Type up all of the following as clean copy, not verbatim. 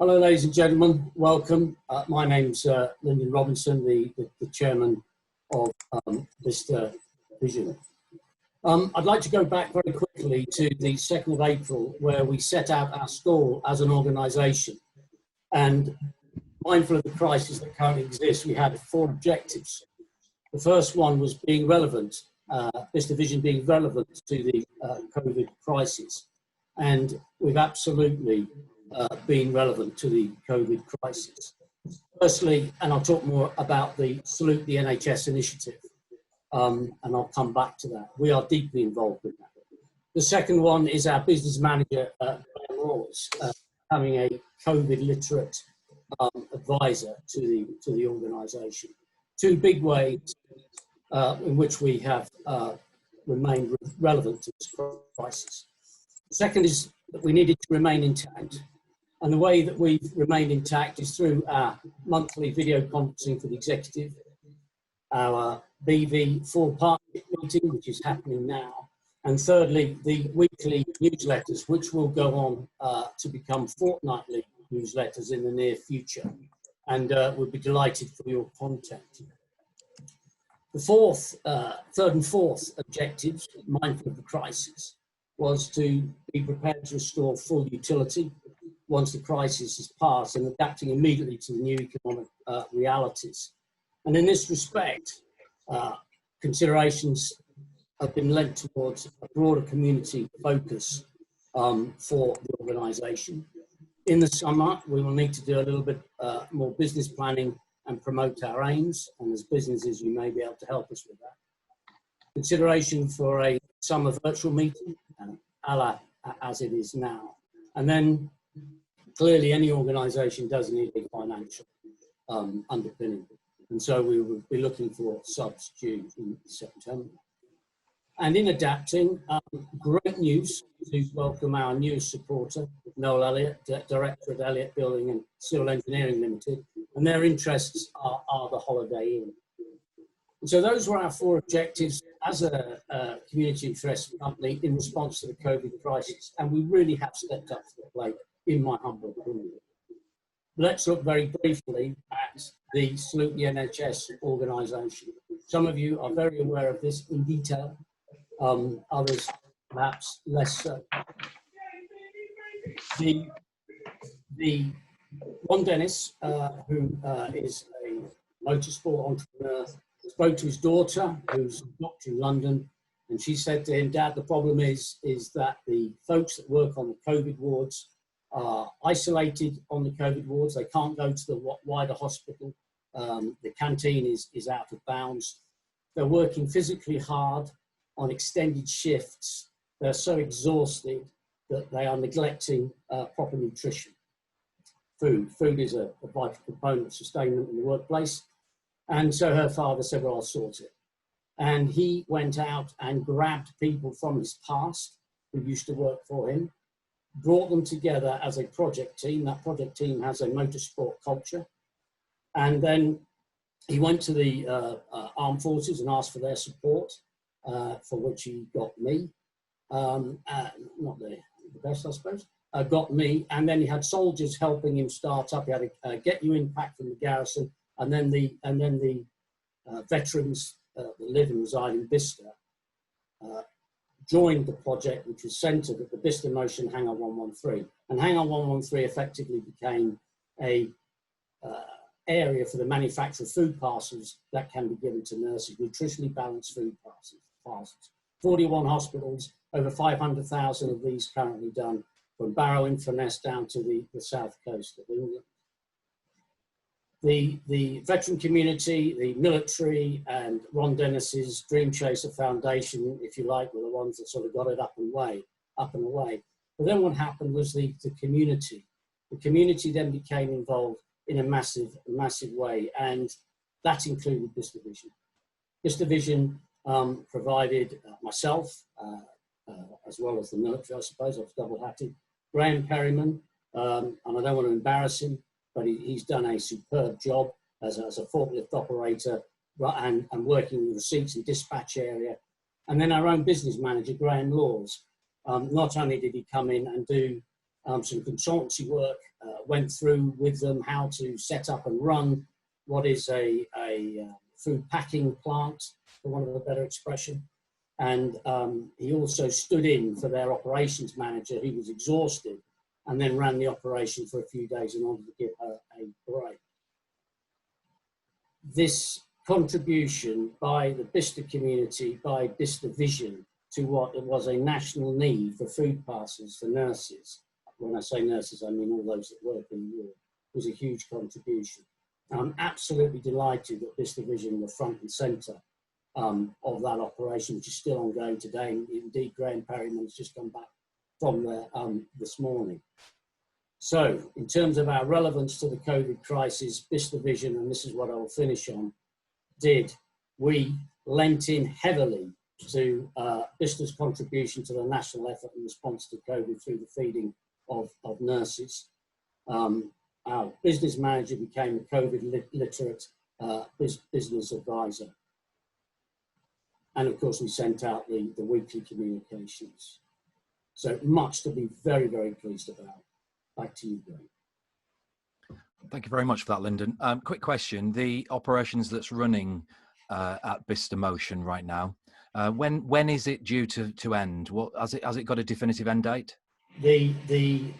Hello, ladies and gentlemen. Welcome. My name's Lyndon Robinson, the chairman of Bicester Vision. I'd like to go back very quickly to the 2nd of April, where we set out our stall as an organisation. And mindful of the crisis that currently exists, we had 4 objectives. The first one was being relevant, Bicester Vision being relevant to the COVID crisis. And we've absolutely been relevant to the COVID crisis. Firstly, and I'll talk more about the Salute the NHS initiative, and I'll come back to that. We are deeply involved in that. The second one is our business manager, Graham Rawls, becoming a COVID literate advisor to the organisation. 2 big ways in which we have remained relevant to this crisis. The second is that we needed to remain intact. And the way that we've remained intact is through our monthly video conferencing for the executive, our BV full partnership meeting, which is happening now, and thirdly, the weekly newsletters, which will go on to become fortnightly newsletters in the near future. And we'll be delighted for your content. The third and fourth objectives, mindful of the crisis, was to be prepared to restore full utility once the crisis is passed and adapting immediately to the new economic realities. And in this respect, considerations have been lent towards a broader community focus for the organisation. In the summer, we will need to do a little bit more business planning and promote our aims, and as businesses, you may be able to help us with that. Consideration for a summer virtual meeting, as it is now. And then clearly any organisation does need a financial underpinning. And so we will be looking for subs due in September. And in adapting, great news to welcome our newest supporter, Noel Elliott, Director of Elliott Building and Civil Engineering Limited, and their interests are the Holiday Inn. And so those were our 4 objectives as a community interest company in response to the COVID crisis, and we really have stepped up to the plate, in my humble opinion. Let's look very briefly at the Salute the NHS organisation. Some of you are very aware of this in detail, others perhaps less so. The Ron Dennis, who is a motorsport entrepreneur, spoke to his daughter, who's a doctor in London, and she said to him, "Dad, the problem is that the folks that work on the COVID wards are isolated on the COVID wards. They can't go to the wider hospital. The canteen is out of bounds. They're working physically hard on extended shifts. They're so exhausted that they are neglecting proper nutrition. Food is a vital component of sustainment in the workplace." And so her father said, "Well, I'll sort it." And he went out and grabbed people from his past who used to work for him, brought them together as a project team. That project team has a motorsport culture. And then he went to the armed forces and asked for their support, for which he got me. Not the best, I suppose. Got me. And then he had soldiers helping him start up. He had a Get You In pack from the garrison. And then the veterans that live and reside in Bicester joined the project, which was centred at the Bicester Motion hangar 113. And hangar 113 effectively became a area for the manufacture of food parcels that can be given to nurses, nutritionally balanced food parcels. 41 hospitals, over 500,000 of these currently done, from Barrow in Furness down to the south coast of England. The veteran community, the military, and Ron Dennis's Dream Chaser Foundation, if you like, were the ones that sort of got it up and away. But then what happened was the community. The community then became involved in a massive way, and that included Bicester Vision. Bicester Vision provided myself, as well as the military, I suppose. I was double-hatted. Graham Perryman, and I don't want to embarrass him, but he's done a superb job as a forklift operator and working with receipts and dispatch area. And then our own business manager, Graham Laws. Not only did he come in and do some consultancy work, went through with them how to set up and run what is a food packing plant, for want of a better expression. And he also stood in for their operations manager. He was exhausted and then ran the operation for a few days in order to give her a break. This contribution by the Bicester community, by Bicester Vision, to what was a national need for food parcels for nurses. When I say nurses, I mean all those that work in the ward, was a huge contribution. I'm absolutely delighted that Bicester Vision were front and centre of that operation, which is still ongoing today. And indeed, Graham Perryman has just come back from there this morning. So, in terms of our relevance to the COVID crisis, Bicester Vision, and this is what I will finish on, we lent in heavily to Bicester's contribution to the national effort in response to COVID through the feeding of nurses. Our business manager became a COVID literate business advisor. And of course, we sent out the weekly communications. So much to be very, very pleased about. Back to you, Graham. Thank you very much for that, Lyndon. Quick question, the operations that's running at Bicester Motion right now, when is it due to end? What has it got a definitive end date? The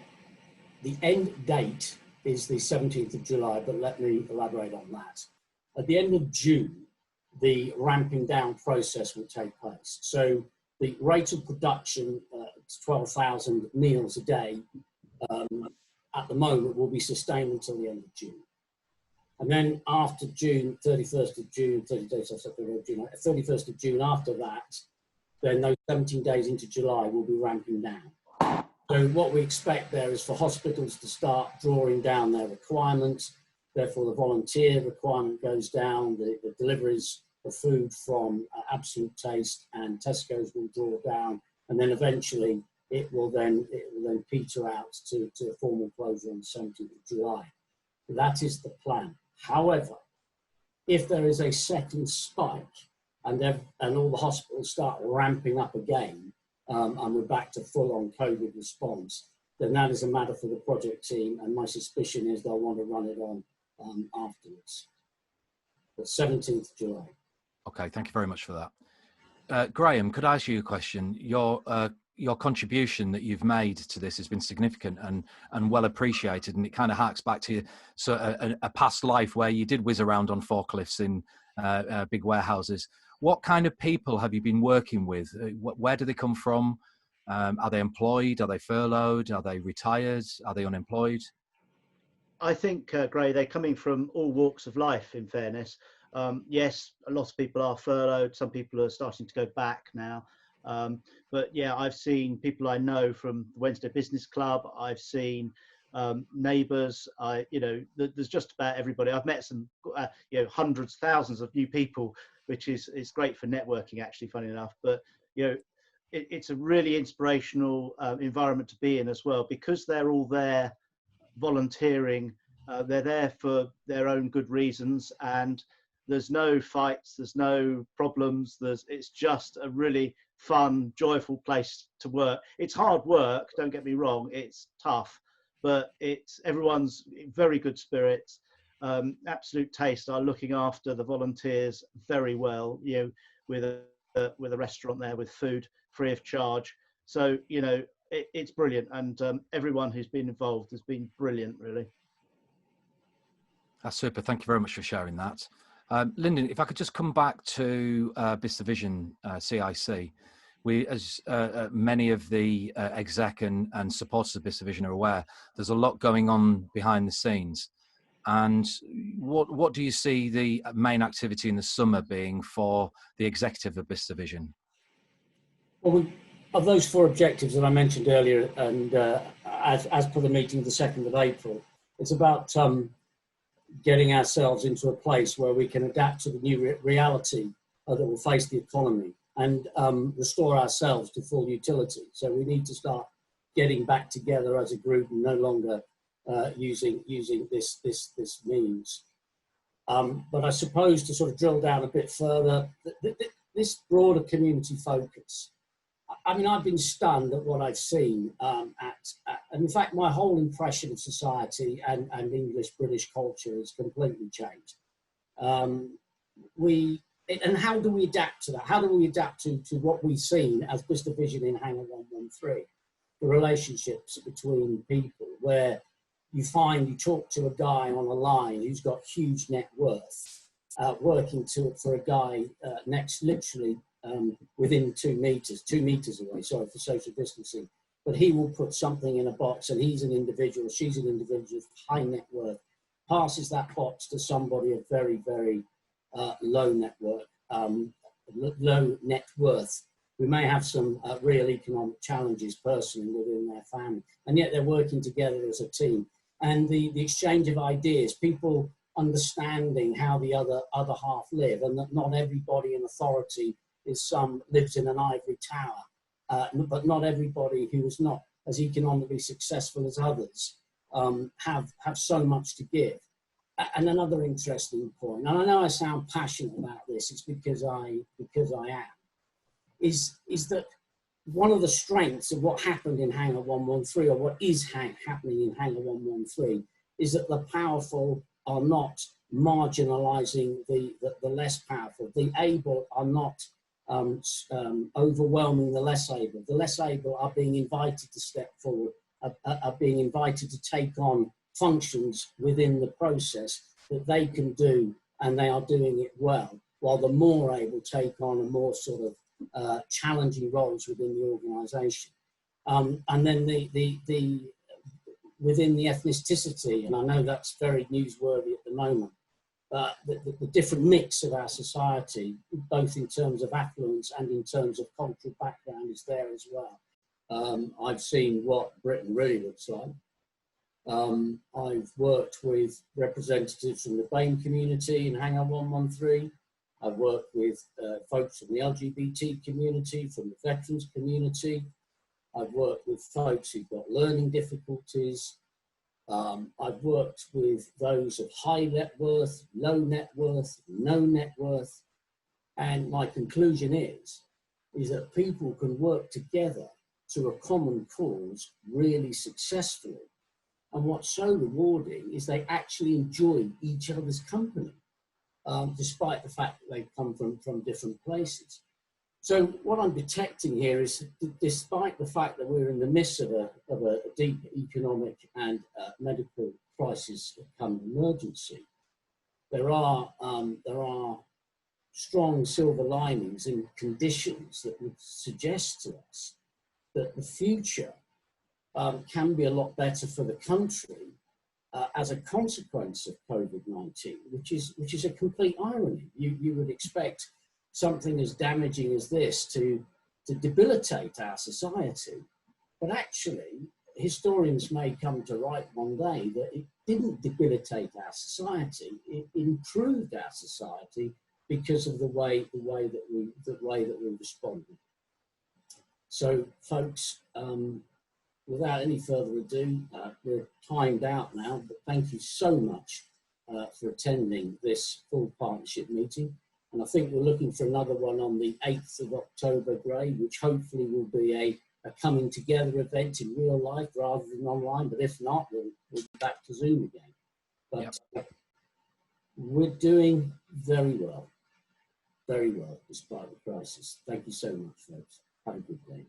end date is the 17th of July, but let me elaborate on that. At the end of June, the ramping down process will take place. So the rate of production, 12,000 meals a day, at the moment will be sustained until the end of June. And then after June, 31st of June, 30 days after June, 31st of June after that, then those 17 days into July will be ramping down. So what we expect there is for hospitals to start drawing down their requirements. Therefore, the volunteer requirement goes down, the deliveries of food from Absolute Taste and Tesco's will draw down, and then eventually it will then peter out to a formal closure on the 17th of July. That is the plan. However, if there is a second spike and all the hospitals start ramping up again, and we're back to full-on COVID response, then that is a matter for the project team, and my suspicion is they'll want to run it on afterwards. The 17th of July. Okay, thank you very much for that. Graham, could I ask you a question? Your contribution that you've made to this has been significant and well appreciated, and it kind of harks back to a past life where you did whiz around on forklifts in big warehouses. What kind of people have you been working with? Where do they come from? Are they employed? Are they furloughed? Are they retired? Are they unemployed? I think, Gray, they're coming from all walks of life, in fairness. Yes, a lot of people are furloughed. Some people are starting to go back now. But yeah, I've seen people I know from the Wednesday Business Club. I've seen neighbours. There's just about everybody. I've met some, hundreds, thousands of new people, which is great for networking, actually, funny enough. But it's a really inspirational environment to be in as well, because they're all there volunteering. They're there for their own good reasons, and there's no fights, there's no problems. It's just a really fun, joyful place to work. It's hard work, don't get me wrong, it's tough, but everyone's in very good spirits. Absolute Taste are looking after the volunteers very well, with a restaurant there with food free of charge. So it's brilliant, and everyone who's been involved has been brilliant, really. That's super. Thank you very much for sharing that. Lyndon, if I could just come back to Bicester Vision CIC. We, as many of the exec and supporters of Bicester Vision are aware, there's a lot going on behind the scenes. And what do you see the main activity in the summer being for the executive of Bicester Vision? Well, of those 4 objectives that I mentioned earlier, and as per the meeting of the 2nd of April, it's about getting ourselves into a place where we can adapt to the new reality that will face the economy and restore ourselves to full utility. So we need to start getting back together as a group and no longer using this means. But I suppose to sort of drill down a bit further, this broader community focus I mean, I've been stunned at what I've seen and in fact, my whole impression of society and English British culture has completely changed. And how do we adapt to that? How do we adapt to what we've seen as Bicester Vision in Hangar 113? The relationships between people, where you talk to a guy on a line who's got huge net worth, working for a guy literally within 2 meters away, sorry for social distancing, but he will put something in a box, and he's an individual, she's an individual, high net worth, passes that box to somebody of very, very low net worth, who may have some real economic challenges personally within their family, and yet they're working together as a team. And the exchange of ideas, people understanding how the other half live, and that not everybody in authority lives in an ivory tower, but not everybody who is not as economically successful as others have so much to give. And another interesting point, and I know I sound passionate about this, it's because I am, is that one of the strengths of what happened in Hangar 113, or what is happening in Hangar 113, is that the powerful are not marginalising the less powerful. The able are not overwhelming the less able. The less able are being invited to step forward, are being invited to take on functions within the process that they can do, and they are doing it well, while the more able take on a more sort of challenging roles within the organisation. And then within the ethnicity, and I know that's very newsworthy at the moment, the different mix of our society, both in terms of affluence and in terms of cultural background, is there as well. I've seen what Britain really looks like. I've worked with representatives from the BAME community in Hangar 113. I've worked with folks from the LGBT community, from the veterans community. I've worked with folks who've got learning difficulties. I've worked with those of high net worth, low net worth, no net worth. And my conclusion is that people can work together to a common cause really successfully. And what's so rewarding is they actually enjoy each other's company, despite the fact that they come from different places. So what I'm detecting here is, despite the fact that we're in the midst of a deep economic and medical crisis come emergency, there are strong silver linings and conditions that would suggest to us that the future can be a lot better for the country as a consequence of COVID-19, which is a complete irony. You would expect something as damaging as this to debilitate our society, but actually historians may come to write one day that it didn't debilitate our society, it improved our society because of the way that we responded. So folks, without any further ado, we're timed out now, but thank you so much for attending this full partnership meeting. And I think we're looking for another one on the 8th of October, Gray, which hopefully will be a coming together event in real life rather than online. But if not, we'll be back to Zoom again. But we're doing very well, despite the crisis. Thank you so much, folks. Have a good day.